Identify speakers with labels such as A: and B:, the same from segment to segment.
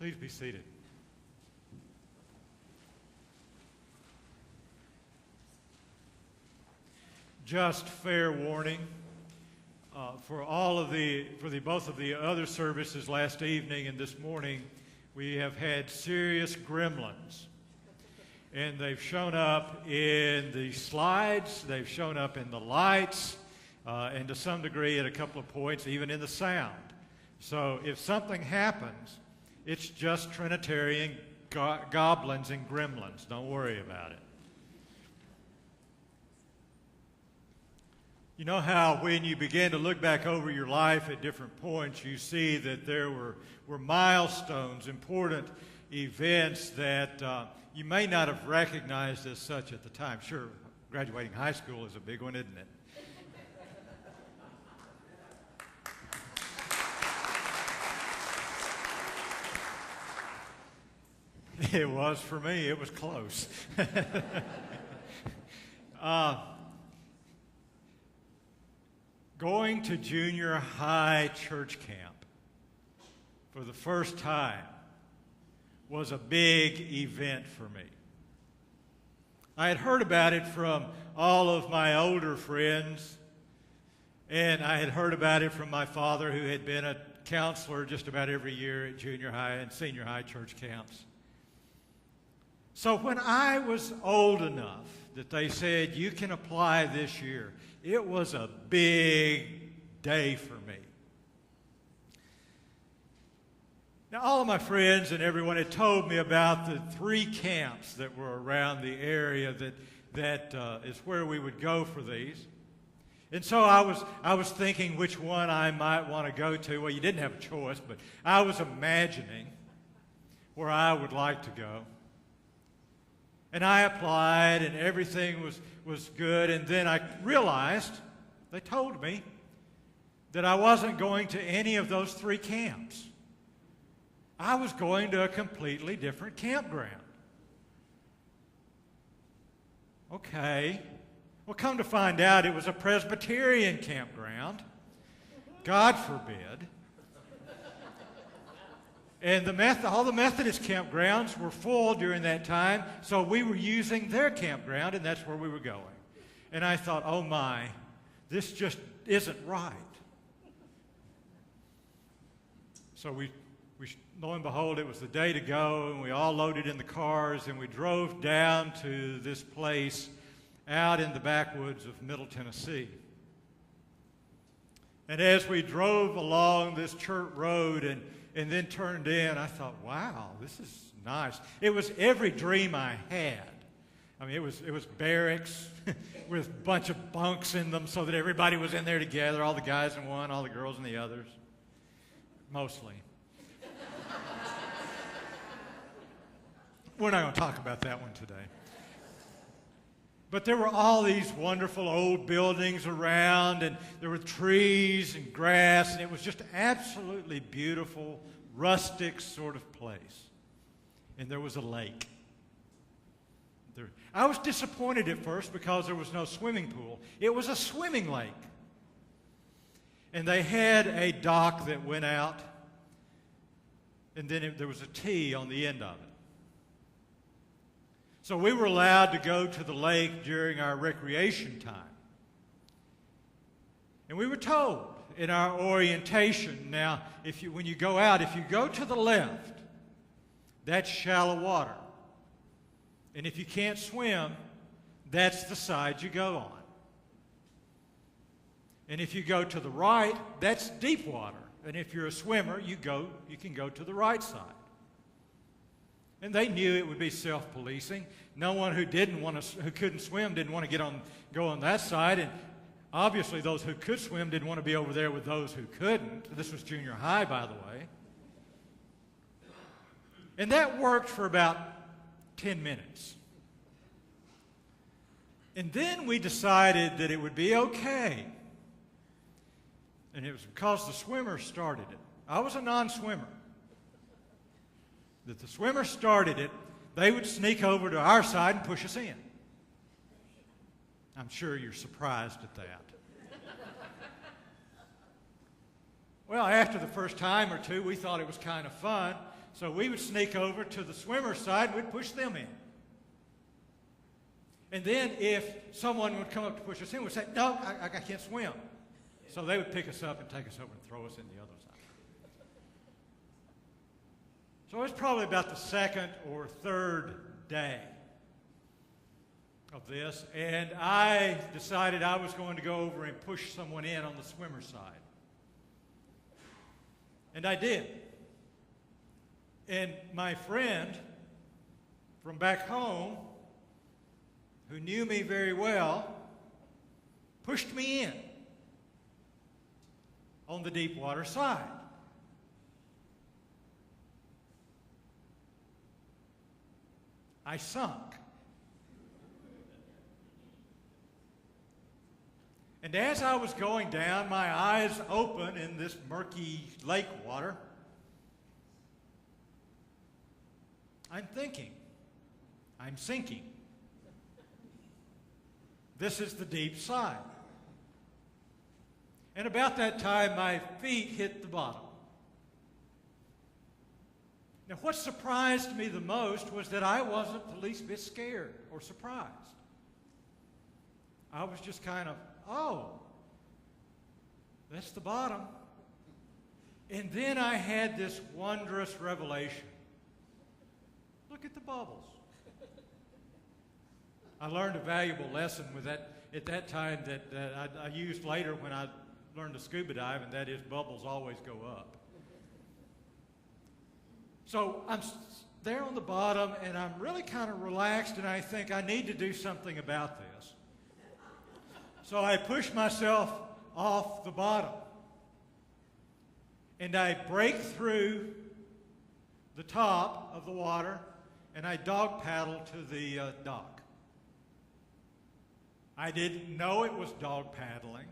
A: Please be seated. Just fair warning for both of the other services last evening and this morning, we have had serious gremlins. And they've shown up in the slides, they've shown up in the lights, and to some degree at a couple of points, even in the sound. So if something happens, it's just Trinitarian goblins and gremlins. Don't worry about it. You know how when you begin to look back over your life at different points, you see that there were milestones, important events that you may not have recognized as such at the time. Sure, graduating high school is a big one, isn't it? It was for me. It was close. Going to junior high church camp for the first time was a big event for me. I had heard about it from all of my older friends, and I had heard about it from my father, who had been a counselor just about every year at junior high and senior high church camps. So when I was old enough that they said, you can apply this year, it was a big day for me. Now, all of my friends and everyone had told me about the 3 camps that were around the area that is where we would go for these. And so I was thinking which one I might want to go to. Well, you didn't have a choice, but I was imagining where I would like to go. And I applied, and everything was good. And then I realized, they told me, that I wasn't going to any of those 3 camps. I was going to a completely different campground. Okay. Well, come to find out, it was a Presbyterian campground. God forbid. And all the Methodist campgrounds were full during that time, so we were using their campground, and that's where we were going. And I thought, oh my, this just isn't right. So lo and behold, it was the day to go, and we all loaded in the cars, and we drove down to this place out in the backwoods of Middle Tennessee. And as we drove along this church road and then turned in, I thought, wow, this is nice. It was every dream I had. I mean, it was barracks with a bunch of bunks in them so that everybody was in there together, all the guys in one, all the girls in the others, mostly. We're not going to talk about that one today. But there were all these wonderful old buildings around, and there were trees and grass, and it was just absolutely beautiful, rustic sort of place. And there was a lake. I was disappointed at first because there was no swimming pool. It was a swimming lake. And they had a dock that went out, and then there was a T on the end of it. So we were allowed to go to the lake during our recreation time. And we were told in our orientation, now, when you go out, if you go to the left, that's shallow water. And if you can't swim, that's the side you go on. And if you go to the right, that's deep water. And if you're a swimmer, you can go to the right side. And they knew it would be self-policing. No one who couldn't swim didn't want to go on that side. And obviously those who could swim didn't want to be over there with those who couldn't. This was junior high, by the way. And that worked for about 10 minutes. And then we decided that it would be okay. And it was because the swimmers started it. I was a non-swimmer. That the swimmers started it, they would sneak over to our side and push us in. I'm sure you're surprised at that. Well, after the first time or two, we thought it was kind of fun, So we would sneak over to the swimmer's side and we'd push them in. And then if someone would come up to push us in, we'd say, no, I can't swim. So they would pick us up and take us over and throw us in the other side. So it was probably about the second or third day of this, and I decided I was going to go over and push someone in on the swimmer's side. And I did. And my friend from back home, who knew me very well, pushed me in on the deep water side. I sunk. And as I was going down, my eyes open in this murky lake water, I'm thinking, I'm sinking. This is the deep side. And about that time, my feet hit the bottom. Now, what surprised me the most was that I wasn't the least bit scared or surprised. I was just kind of, oh, that's the bottom. And then I had this wondrous revelation. Look at the bubbles. I learned a valuable lesson with that at that time that I used later when I learned to scuba dive, and that is bubbles always go up. So I'm there on the bottom, and I'm really kind of relaxed, and I think I need to do something about this. So I push myself off the bottom, and I break through the top of the water, and I dog paddle to the dock. I didn't know it was dog paddling.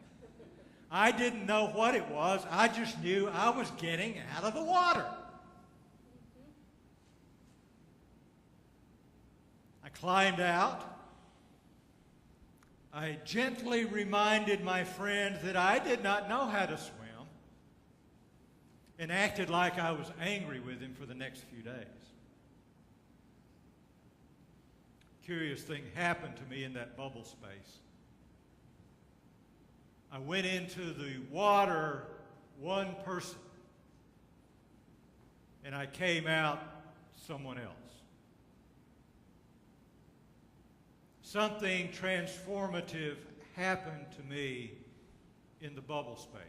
A: I didn't know what it was. I just knew I was getting out of the water. I climbed out. I gently reminded my friend that I did not know how to swim and acted like I was angry with him for the next few days. Curious thing happened to me in that bubble space. I went into the water one person, and I came out someone else. Something transformative happened to me in the bubble space.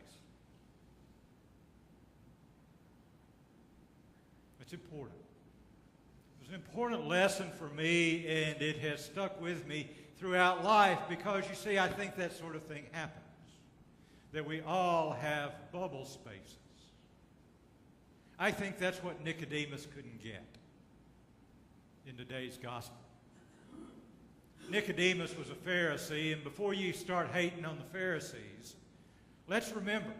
A: It's important. It was an important lesson for me, and it has stuck with me throughout life because, you see, I think that sort of thing happens, that we all have bubble spaces. I think that's what Nicodemus couldn't get in today's gospel. Nicodemus was a Pharisee, and before you start hating on the Pharisees, let's remember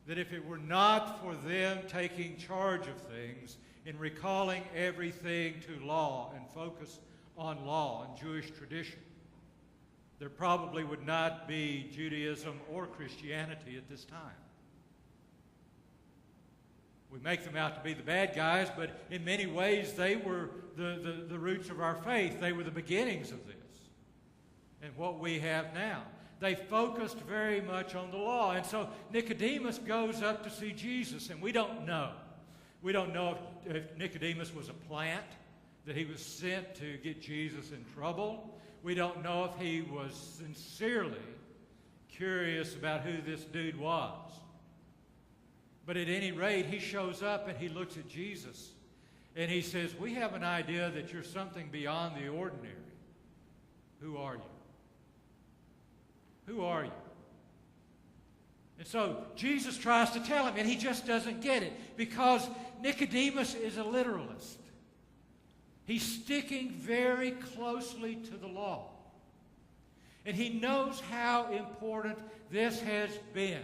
A: that if it were not for them taking charge of things and recalling everything to law and focus on law and Jewish tradition, there probably would not be Judaism or Christianity at this time. We make them out to be the bad guys, but in many ways they were the roots of our faith. They were the beginnings of this and what we have now. They focused very much on the law. And so Nicodemus goes up to see Jesus, and we don't know. We don't know if Nicodemus was a plant, that he was sent to get Jesus in trouble. We don't know if he was sincerely curious about who this dude was. But at any rate, he shows up and he looks at Jesus and he says, we have an idea that you're something beyond the ordinary. Who are you? Who are you? And so Jesus tries to tell him, and he just doesn't get it because Nicodemus is a literalist. He's sticking very closely to the law. And he knows how important this has been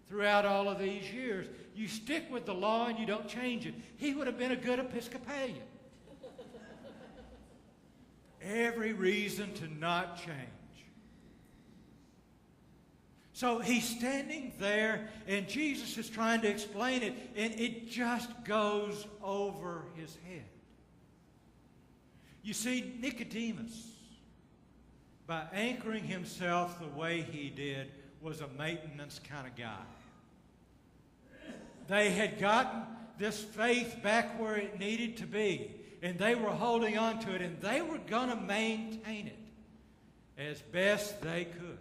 A: throughout all of these years. You stick with the law and you don't change it. He would have been a good Episcopalian. Every reason to not change. So he's standing there, and Jesus is trying to explain it, and it just goes over his head. You see, Nicodemus, by anchoring himself the way he did, was a maintenance kind of guy. They had gotten this faith back where it needed to be, and they were holding on to it, and they were going to maintain it as best they could.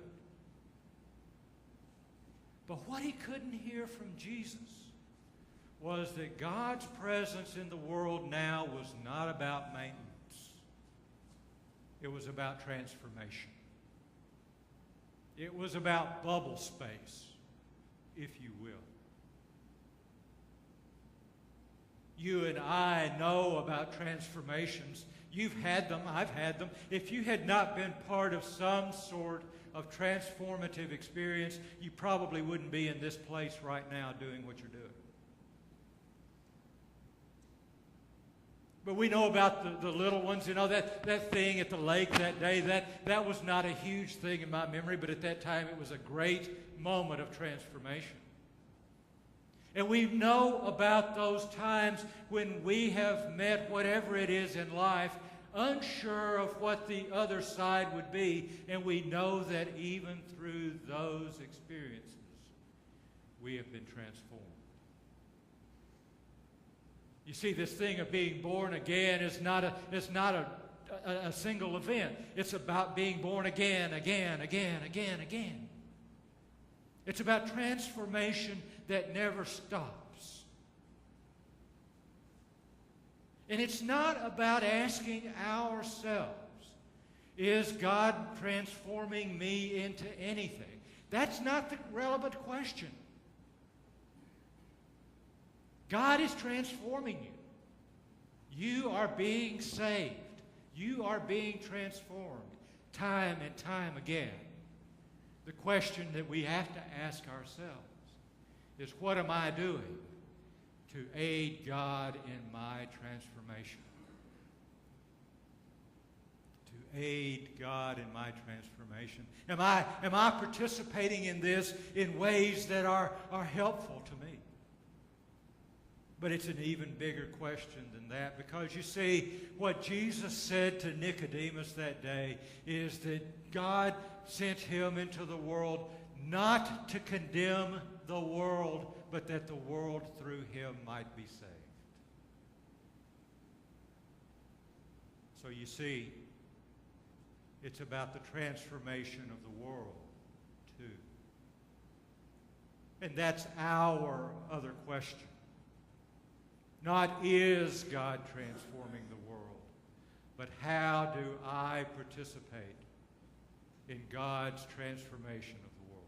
A: But what he couldn't hear from Jesus was that God's presence in the world now was not about maintenance. It was about transformation. It was about bubble space, if you will. You and I know about transformations. You've had them. I've had them. If you had not been part of some sort of transformative experience, you probably wouldn't be in this place right now doing what you're doing. But we know about the little ones. You know, that thing at the lake that day, that was not a huge thing in my memory, but at that time it was a great moment of transformation. And we know about those times when we have met whatever it is in life, unsure of what the other side would be, and we know that even through those experiences, we have been transformed. You see, this thing of being born again is not a single event. It's about being born again. It's about transformation that never stops. And it's not about asking ourselves, is God transforming me into anything? That's not the relevant question. God is transforming you. You are being saved. You are being transformed time and time again. The question that we have to ask ourselves is, what am I doing to aid God in my transformation? To aid God in my transformation. Am I participating in this in ways that are helpful to me? But it's an even bigger question than that, because you see, what Jesus said to Nicodemus that day is that God sent him into the world not to condemn the world, but that the world through him might be saved. So you see, it's about the transformation of the world, too. And that's our other question. Not is God transforming the world, but how do I participate in God's transformation of the world?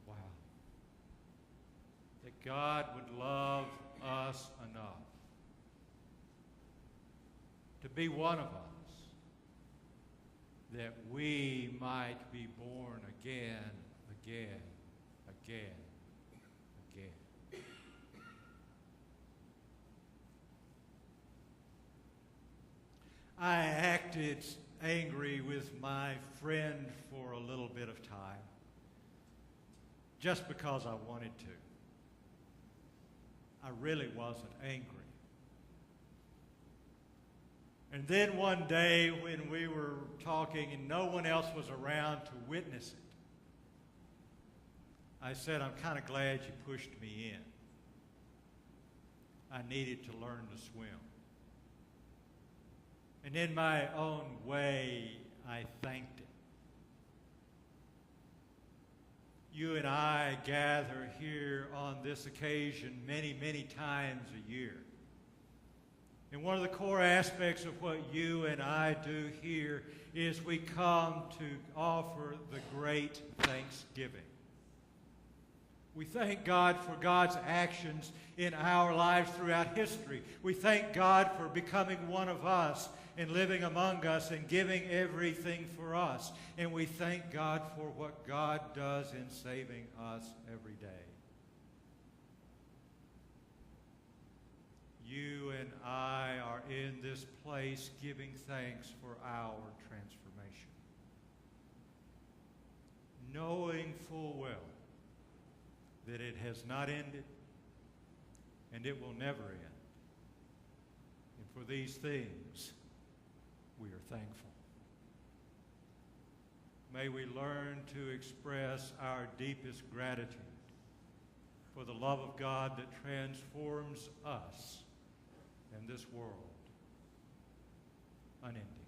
A: Wow. That God would love us enough to be one of us, that we might be born again. I acted angry with my friend for a little bit of time, just because I wanted to. I really wasn't angry. And then one day when we were talking and no one else was around to witness it, I said, I'm kind of glad you pushed me in. I needed to learn to swim. And in my own way, I thanked him. You and I gather here on this occasion many, many times a year. And one of the core aspects of what you and I do here is we come to offer the great thanksgiving. We thank God for God's actions in our lives throughout history. We thank God for becoming one of us and living among us and giving everything for us. And we thank God for what God does in saving us every day. You and I are in this place giving thanks for our transformation. knowing full well that it has not ended and it will never end. And for these things, we are thankful. May we learn to express our deepest gratitude for the love of God that transforms us and this world unending.